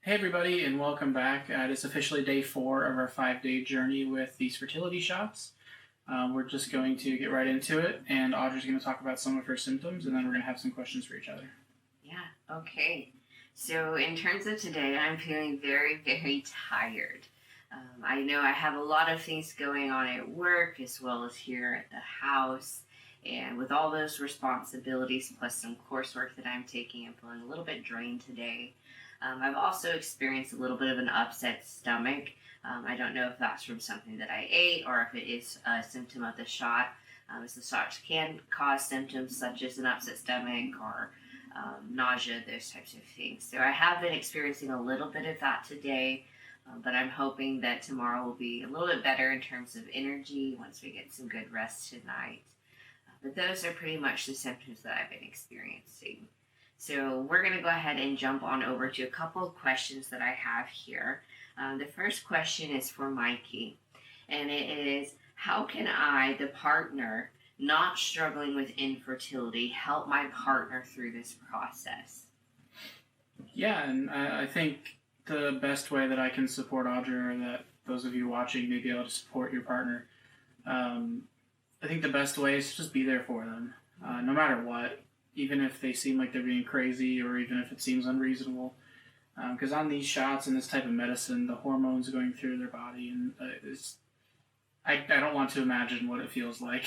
Hey everybody, and welcome back. It's officially day 4 of our 5-day journey with these fertility shots. We're just going to get right into it, and Audrey's going to talk about some of her symptoms, and then we're going to have some questions for each other. Yeah, okay. So in terms of today, I'm feeling very, very tired. I know I have a lot of things going on at work as well as here at the house. And with all those responsibilities plus some coursework that I'm taking, I'm feeling a little bit drained today. I've also experienced a little bit of an upset stomach. I don't know if that's from something that I ate or if it is a symptom of the shot. As the shots can cause symptoms such as an upset stomach or nausea, those types of things. So I have been experiencing a little bit of that today, but I'm hoping that tomorrow will be a little bit better in terms of energy once we get some good rest tonight. But those are pretty much the symptoms that I've been experiencing. So we're going to go ahead and jump on over to a couple of questions that I have here. The first question is for Mikey, and it is, how can I, the partner, not struggling with infertility, help my partner through this process? Yeah, and I think the best way that I can support Audrey, or that those of you watching may be able to support your partner, I think the best way is to just be there for them, no matter what. Even if they seem like they're being crazy or even if it seems unreasonable. Because on these shots and this type of medicine, the hormones going through their body, and I don't want to imagine what it feels like.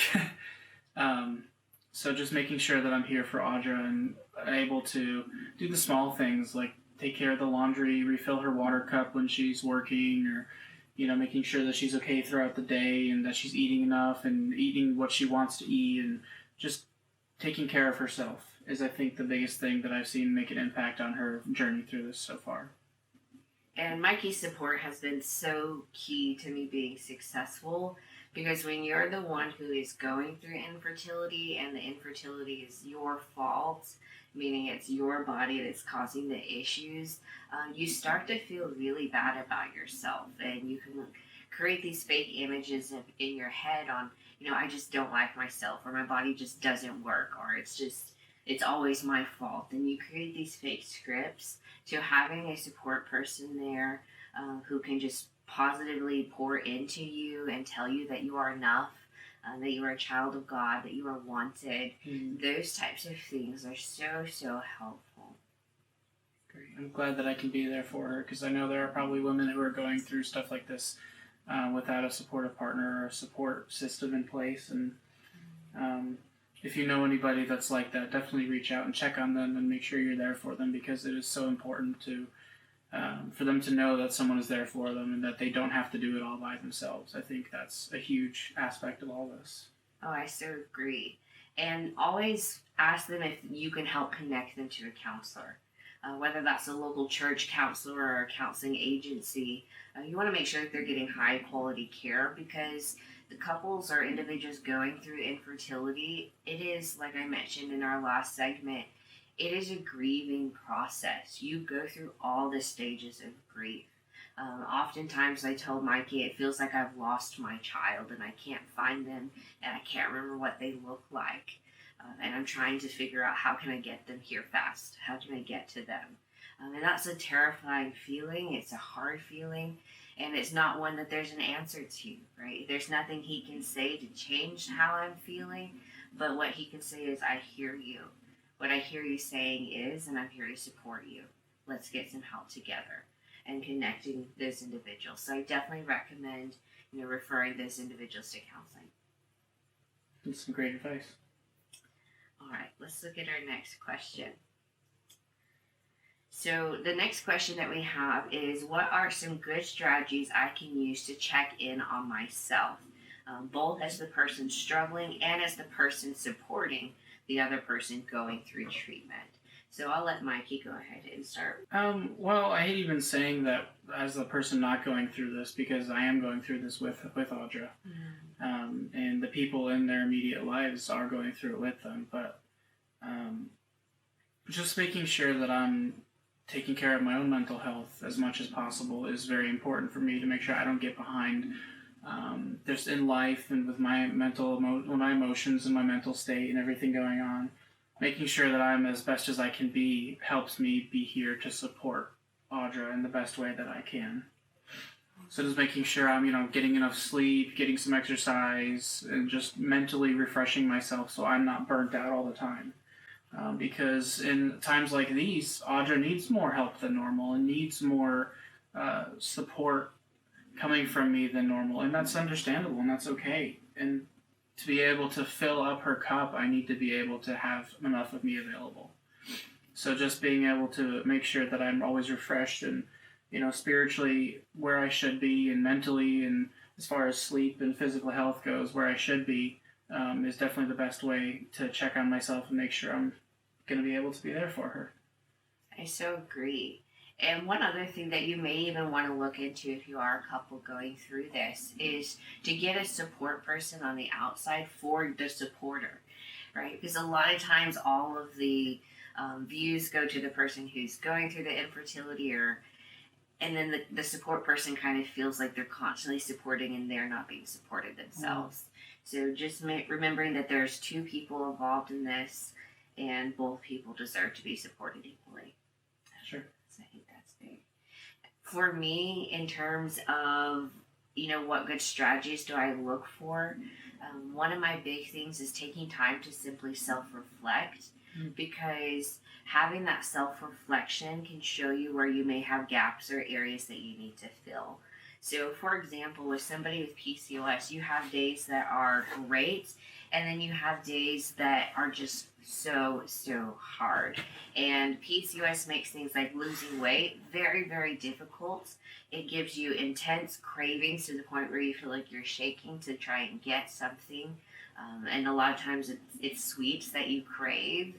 So just making sure that I'm here for Audra and able to do the small things like take care of the laundry, refill her water cup when she's working, or making sure that she's okay throughout the day and that she's eating enough and eating what she wants to eat, and just taking care of herself is, I think, the biggest thing that I've seen make an impact on her journey through this so far. And Mikey's support has been so key to me being successful, because when you're the one who is going through infertility and the infertility is your fault, meaning it's your body that's causing the issues, you start to feel really bad about yourself, and you can create these fake images in your head on, I just don't like myself, or my body just doesn't work, or it's always my fault. And you create these fake scripts. So having a support person there who can just positively pour into you and tell you that you are enough, that you are a child of God, that you are wanted, those types of things are so, so helpful. Great. I'm glad that I can be there for her, because I know there are probably women who are going through stuff like this without a supportive partner or a support system in place. And if you know anybody that's like that, definitely reach out and check on them and make sure you're there for them, because it is so important to for them to know that someone is there for them and that they don't have to do it all by themselves. I think that's a huge aspect of all this. Oh, I so agree. And always ask them if you can help connect them to a counselor. Whether that's a local church counselor or a counseling agency, you want to make sure that they're getting high quality care, because the couples or individuals going through infertility, it is, like I mentioned in our last segment, it is a grieving process. You go through all the stages of grief. Oftentimes I told Mikey, it feels like I've lost my child and I can't find them and I can't remember what they look like. And I'm trying to figure out, how can I get them here fast? How can I get to them? And that's a terrifying feeling. It's a hard feeling. And it's not one that there's an answer to, right? There's nothing he can say to change how I'm feeling. But what he can say is, I hear you. What I hear you saying is, and I'm here to support you. Let's get some help together and connecting those individuals. So I definitely recommend, referring those individuals to counseling. That's some great advice. All right, let's look at our next question. So the next question that we have is, what are some good strategies I can use to check in on myself, both as the person struggling and as the person supporting the other person going through treatment? So I'll let Mikey go ahead and start. Well, I hate even saying that as a person not going through this, because I am going through this with Audra. And the people in their immediate lives are going through it with them. But just making sure that I'm taking care of my own mental health as much as possible is very important for me, to make sure I don't get behind just in life and with my my emotions and my mental state and everything going on. Making sure that I'm as best as I can be helps me be here to support Audra in the best way that I can. So just making sure I'm, getting enough sleep, getting some exercise, and just mentally refreshing myself so I'm not burnt out all the time. Because in times like these, Audra needs more help than normal and needs more support coming from me than normal. And that's understandable and that's okay. And to be able to fill up her cup, I need to be able to have enough of me available. So just being able to make sure that I'm always refreshed and, spiritually where I should be, and mentally, and as far as sleep and physical health goes, where I should be, is definitely the best way to check on myself and make sure I'm going to be able to be there for her. I so agree. And one other thing that you may even want to look into if you are a couple going through this is to get a support person on the outside for the supporter, right? Because a lot of times all of the views go to the person who's going through the infertility, and then the support person kind of feels like they're constantly supporting and they're not being supported themselves. So just remembering that there's two people involved in this, and both people deserve to be supported equally. Sure. So I think that's big. For me, in terms of, what good strategies do I look for? One of my big things is taking time to simply self-reflect, because having that self-reflection can show you where you may have gaps or areas that you need to fill. So, for example, with somebody with PCOS, you have days that are great, and then you have days that are just so hard. And PCOS makes things like losing weight very, very difficult. It gives you intense cravings to the point where you feel like you're shaking to try and get something. And a lot of times it's sweets that you crave.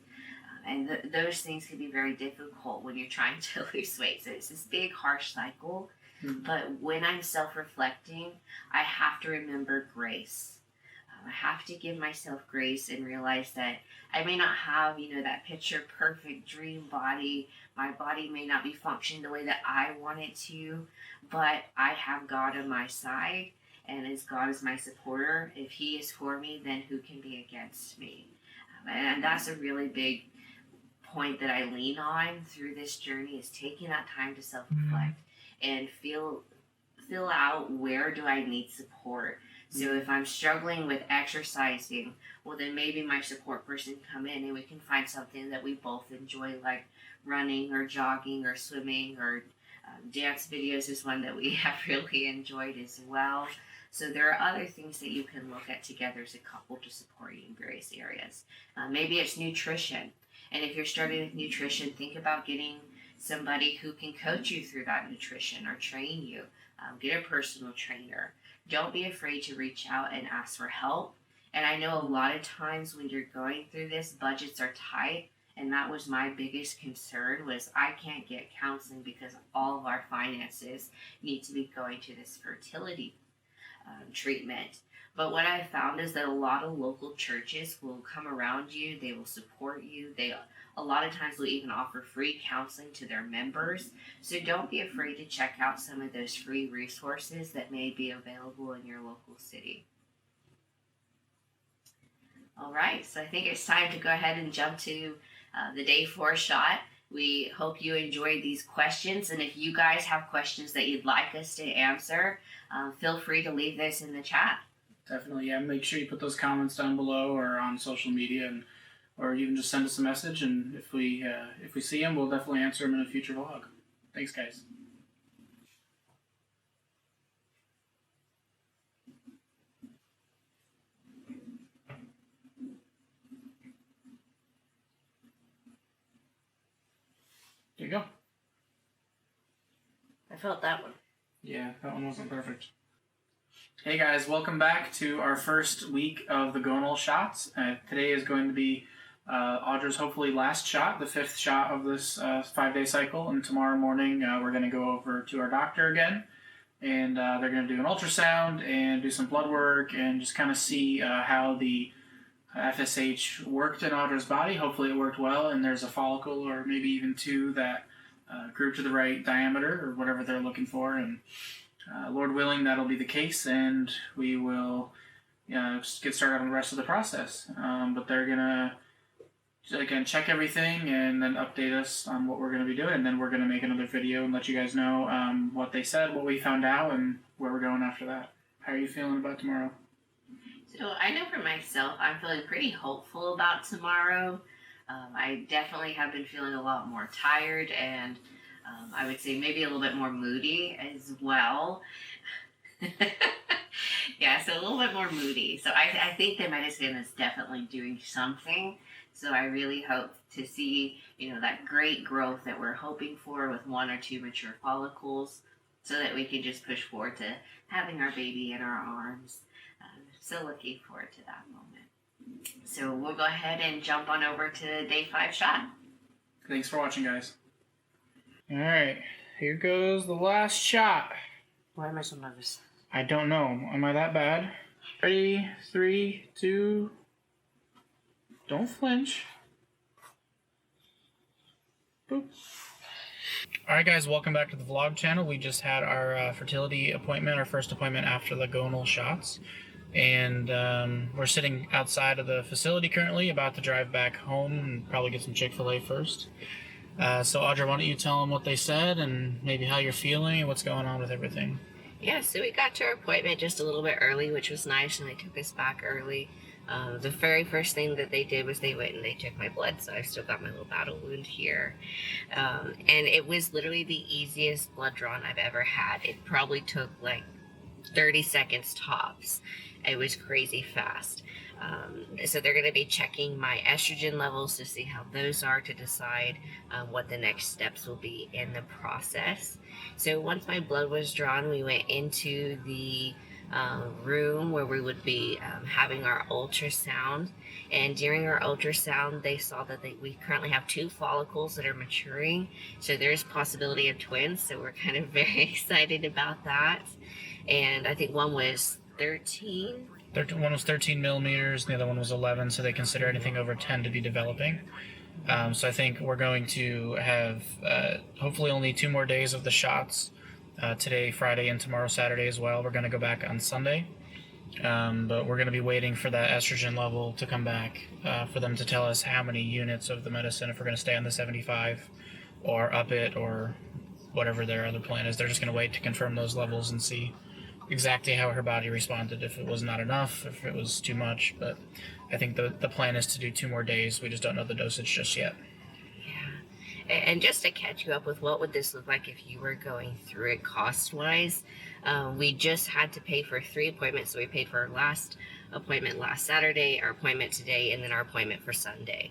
And those things can be very difficult when you're trying to lose weight. So it's this big, harsh cycle. But when I'm self-reflecting, I have to remember grace. I have to give myself grace and realize that I may not have, that picture-perfect dream body. My body may not be functioning the way that I want it to, but I have God on my side, and as God is my supporter, if He is for me, then who can be against me? And that's a really big point that I lean on through this journey, is taking that time to self-reflect and feel out where do I need support. So if I'm struggling with exercising, well then maybe my support person come in and we can find something that we both enjoy, like running or jogging or swimming, or dance videos is one that we have really enjoyed as well. So there are other things that you can look at together as a couple to support you in various areas. Maybe it's nutrition. And if you're struggling with nutrition, think about getting somebody who can coach you through that nutrition or train you. Get a personal trainer. Don't be afraid to reach out and ask for help. And I know a lot of times when you're going through this, budgets are tight. And that was my biggest concern, was I can't get counseling because all of our finances need to be going to this fertility treatment. But what I found is that a lot of local churches will come around you. They will support you. A lot of times will even offer free counseling to their members. So don't be afraid to check out some of those free resources that may be available in your local city. All right, so I think it's time to go ahead and jump to the day 4 shot. We hope you enjoyed these questions, and if you guys have questions that you'd like us to answer, feel free to leave this in the chat. Definitely, yeah. Make sure you put those comments down below or on social media, or even just send us a message. And if we see them, we'll definitely answer them in a future vlog. Thanks, guys. There you go. I felt that one. Yeah, that one wasn't perfect. Hey guys, welcome back to our first week of the GONAL shots. Today is going to be Audra's hopefully last shot, the 5th shot of this 5-day cycle, and tomorrow morning we're going to go over to our doctor again, and they're going to do an ultrasound and do some blood work and just kind of see how the FSH worked in Audra's body. Hopefully it worked well, and there's a follicle or maybe even 2 that grew to the right diameter or whatever they're looking for, and Lord willing, that'll be the case, and we will just get started on the rest of the process. But they're going to again check everything and then update us on what we're going to be doing, and then we're going to make another video and let you guys know what they said, what we found out, and where we're going after that. How are you feeling about tomorrow? So I know for myself, I'm feeling pretty hopeful about tomorrow. I definitely have been feeling a lot more tired, and I would say maybe a little bit more moody as well. Yeah, so a little bit more moody. So I think the medicine is definitely doing something. So I really hope to see, that great growth that we're hoping for with 1 or 2 mature follicles, so that we can just push forward to having our baby in our arms. So looking forward to that moment. So we'll go ahead and jump on over to day 5 shot. Thanks for watching, guys. All right, here goes the last shot. Why am I so nervous? I don't know. Am I that bad? Ready? 3, 2. Don't flinch. Boop. Alright guys, welcome back to the vlog channel. We just had our fertility appointment, our first appointment after the gonal shots. And we're sitting outside of the facility currently, about to drive back home and probably get some Chick-fil-A first. So Audra, why don't you tell them what they said and maybe how you're feeling and what's going on with everything? Yeah, so we got to our appointment just a little bit early, which was nice, and they took us back early. The very first thing that they did was they went and they checked my blood, so I still got my little battle wound here. And it was literally the easiest blood drawn I've ever had. It probably took like 30 seconds tops. It was crazy fast. So they're going to be checking my estrogen levels to see how those are, to decide what the next steps will be in the process. So once my blood was drawn, we went into the room where we would be having our ultrasound. And during our ultrasound, they saw that we currently have 2 follicles that are maturing. So there's possibility of twins. So we're kind of very excited about that. And I think one was 13. One was 13 millimeters, and the other one was 11, so they consider anything over 10 to be developing. So I think we're going to have hopefully only 2 more days of the shots, today, Friday, and tomorrow, Saturday as well. We're going to go back on Sunday, but we're going to be waiting for that estrogen level to come back, for them to tell us how many units of the medicine, if we're going to stay on the 75 or up it or whatever their other plan is. They're just going to wait to confirm those levels and see exactly how her body responded, if it was not enough, if it was too much. But I think the plan is to do 2 more days. We just don't know the dosage just yet. Yeah. And just to catch you up with what would this look like if you were going through it cost-wise, we just had to pay for 3 appointments. So we paid for our last appointment last Saturday, our appointment today, and then our appointment for Sunday.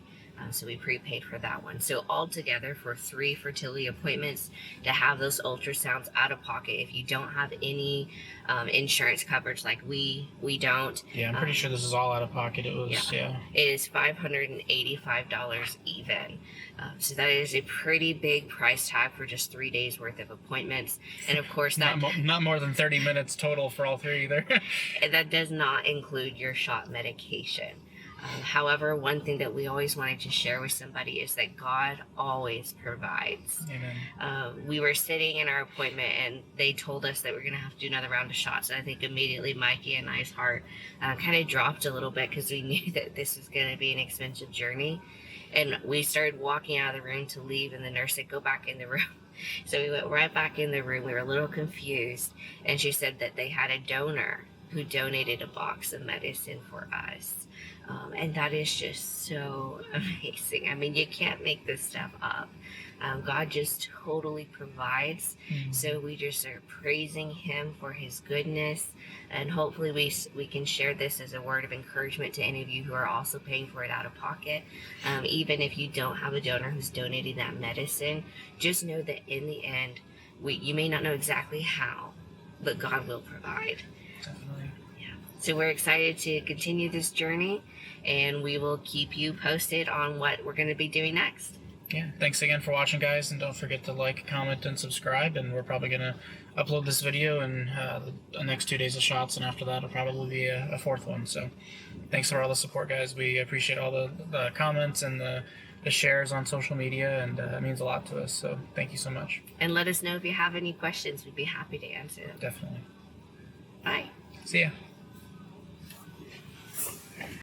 So we prepaid for that one. So altogether for 3 fertility appointments, to have those ultrasounds out of pocket, if you don't have any insurance coverage like we don't. Yeah, I'm pretty sure this is all out of pocket. It was, yeah. It is $585 even. So that is a pretty big price tag for just 3 days worth of appointments. And of course that not more than 30 minutes total for all 3 either. That does not include your shot medication. However, one thing that we always wanted to share with somebody is that God always provides. Amen. We were sitting in our appointment and they told us that we're going to have to do another round of shots. And I think immediately Mikey and I's heart kind of dropped a little bit, because we knew that this was going to be an expensive journey. And we started walking out of the room to leave, and the nurse said, "Go back in the room." So we went right back in the room. We were a little confused. And she said that they had a donor who donated a box of medicine for us. And that is just so amazing. I mean, you can't make this stuff up. God just totally provides. So we just are praising him for his goodness. And hopefully we can share this as a word of encouragement to any of you who are also paying for it out of pocket. Even if you don't have a donor who's donating that medicine, just know that in the end, you may not know exactly how, but God will provide. Definitely. So we're excited to continue this journey, and we will keep you posted on what we're going to be doing next. Yeah, thanks again for watching, guys, and don't forget to like, comment, and subscribe. And we're probably going to upload this video in the next 2 days of shots, and after that it'll probably be a fourth one. So thanks for all the support, guys. We appreciate all the comments and the shares on social media, and it means a lot to us. So thank you so much. And let us know if you have any questions. We'd be happy to answer them. Definitely. Bye. See ya.